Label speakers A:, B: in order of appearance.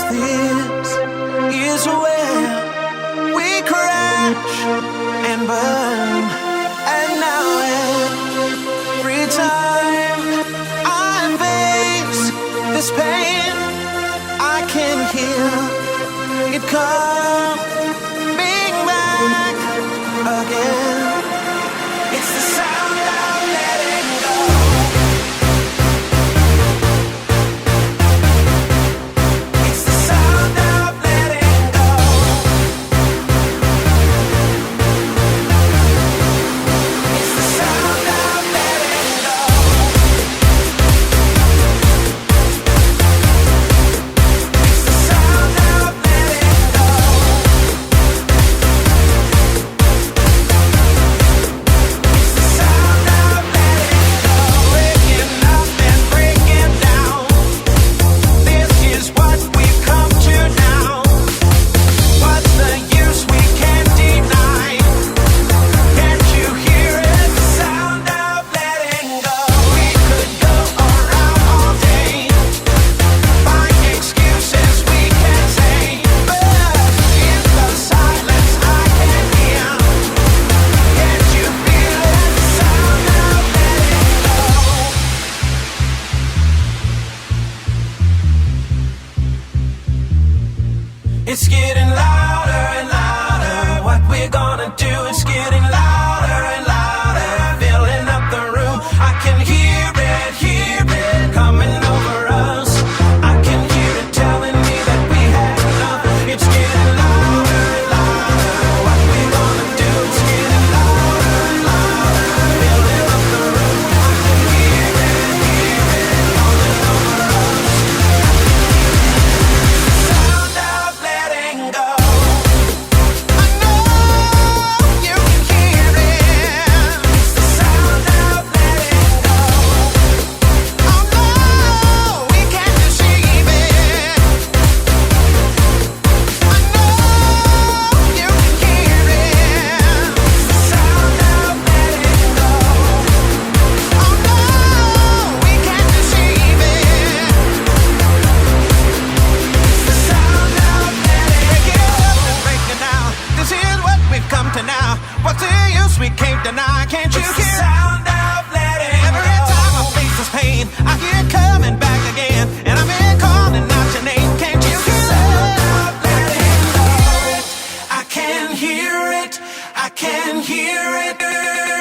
A: this is where we crash and burn. And now every time I face this pain, I can hear it coming back again. It's the sound of letting go. It's the sound of letting go. It's the sound of letting go. It's the sound of letting go. It's the sound of letting go. Breaking up and breaking down. This is what we've come to now. What's the use? We can't deny. Can't you hear it? The sound of letting go. We could go around all day, find excuses we can say, but in the silence I can hear. Can't you feel it? The sound of letting go. It's getting louder and louder. What we're gonna do is getting louder and louder. Filling up the room. I can hear it coming over us. I can hear it telling me that we had enough. It's getting louder and louder. What we're gonna do is getting louder and louder. Filling up the room. I can hear it coming over us. Sound of letting go. I know you can hear it. It's the sound of letting go. Oh no, we can't deceive it. I know you can hear it. It's the sound of letting go. Oh no, we can't deceive it. It's the sound of letting go. Break it down. This is what we've come to now. What's the use? We can't deny. Can't you hear the sound of letting go? Every time I face this pain, I hear it coming back again, and I'm in calling out your name. Can't you hear the sound of letting go? I can hear it. I can hear it.